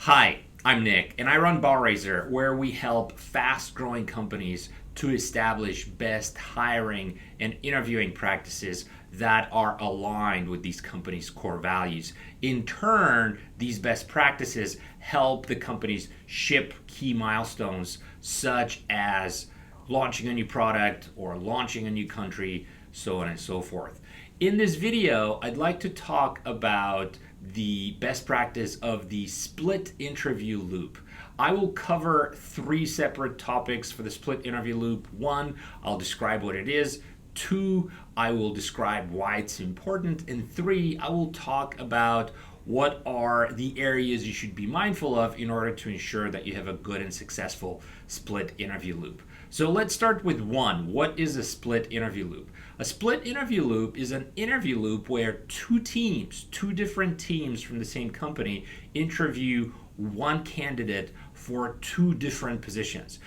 Hi, I'm Nick, and I run BarRaiser, where we help fast growing companies to establish best hiring and interviewing practices that are aligned with these companies' core values. In turn, these best practices help the companies ship key milestones such as launching a new product or launching a new country, so on and so forth. In this video, I'd like to talk about the best practice of the split interview loop. I will cover three separate topics for the split interview loop. One, I'll describe what it is. Two, I will describe why it's important. And three, I will talk about what are the areas you should be mindful of in order to ensure that you have a good and successful split interview loop. So let's start with one. What is a split interview loop? A split interview loop is an interview loop where two different teams from the same company, interview one candidate for two different positions.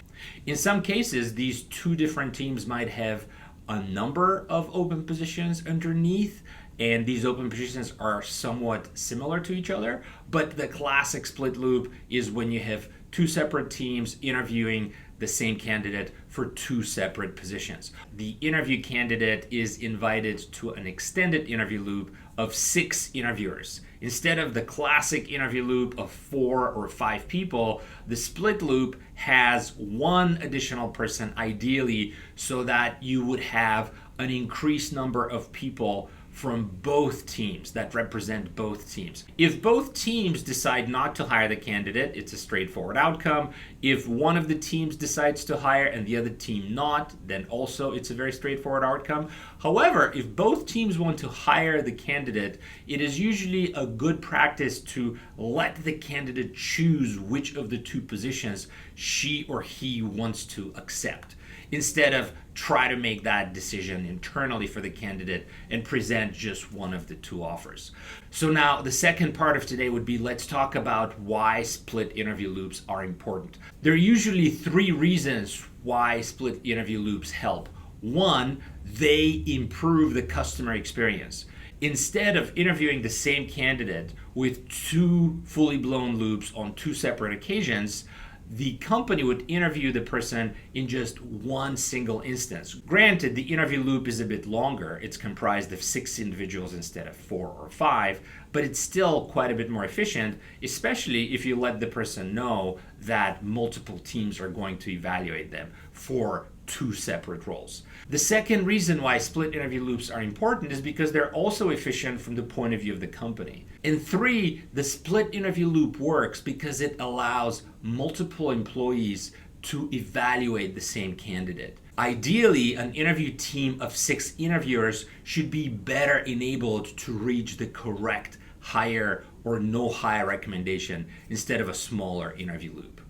In some cases, these two different teams might have a number of open positions underneath, and these open positions are somewhat similar to each other, but the classic split loop is when you have two separate teams interviewing the same candidate for two separate positions. The interview candidate is invited to an extended interview loop of 6 interviewers. Instead of the classic interview loop of 4 or 5 people, the split loop has one additional person ideally, so that you would have an increased number of people from both teams that represent both teams. If both teams decide not to hire the candidate, it's a straightforward outcome. If one of the teams decides to hire and the other team not, then also it's a very straightforward outcome. However, if both teams want to hire the candidate, it is usually a good practice to let the candidate choose which of the two positions she or he wants to accept, instead of try to make that decision internally for the candidate and present just one of the two offers. So now the second part of today would be, let's talk about why split interview loops are important. There are usually 3 reasons why split interview loops help. One, they improve the customer experience. Instead of interviewing the same candidate with 2 fully blown loops on 2 separate occasions, the company would interview the person in just one single instance. Granted, the interview loop is a bit longer. It's comprised of 6 individuals instead of 4 or 5, but it's still quite a bit more efficient, especially if you let the person know that multiple teams are going to evaluate them for 2 separate roles. The second reason why split interview loops are important is because they're also efficient from the point of view of the company. And 3, the split interview loop works because it allows multiple employees to evaluate the same candidate. Ideally, an interview team of 6 interviewers should be better enabled to reach the correct hire or no hire recommendation instead of a smaller interview loop.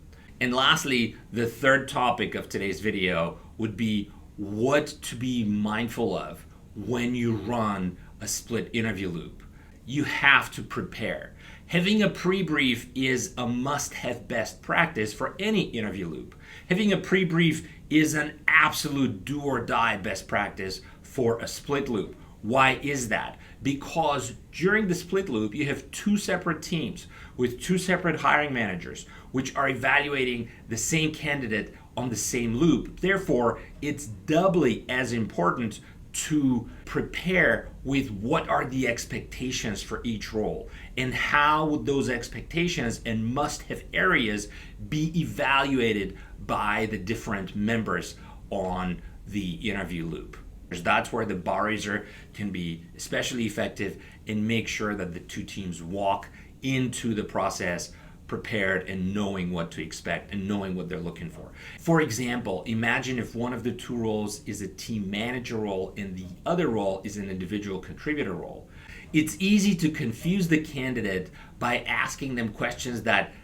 And lastly, the third topic of today's video would be what to be mindful of when you run a split interview loop. You have to prepare. Having a pre-brief is a must-have best practice for any interview loop. Having a pre-brief is an absolute do or die best practice for a split loop. Why is that? Because during the split loop, you have 2 separate teams with 2 separate hiring managers, which are evaluating the same candidate on the same loop. Therefore, it's doubly as important to prepare with what are the expectations for each role and how would those expectations and must-have areas be evaluated by the different members on the interview loop. That's where the BarRaiser can be especially effective and make sure that the 2 teams walk into the process prepared and knowing what to expect and knowing what they're looking for. For example, imagine if one of the 2 roles is a team manager role and the other role is an individual contributor role. It's easy to confuse the candidate by asking them questions that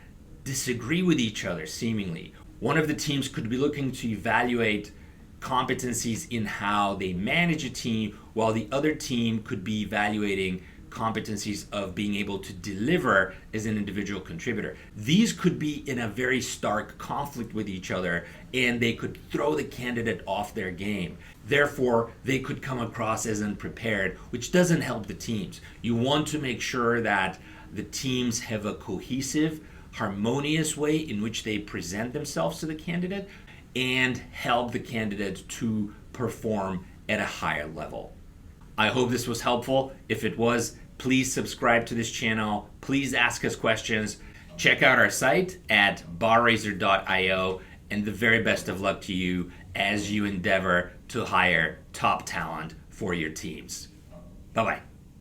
disagree with each other seemingly. One of the teams could be looking to evaluate competencies in how they manage a team, while the other team could be evaluating competencies of being able to deliver as an individual contributor. These could be in a very stark conflict with each other, and they could throw the candidate off their game. Therefore, they could come across as unprepared, which doesn't help the teams. You want to make sure that the teams have a cohesive harmonious way in which they present themselves to the candidate and help the candidate to perform at a higher level. I hope this was helpful. If it was, please subscribe to this channel. Please ask us questions. Check out our site at barraiser.io, and the very best of luck to you as you endeavor to hire top talent for your teams. Bye-bye.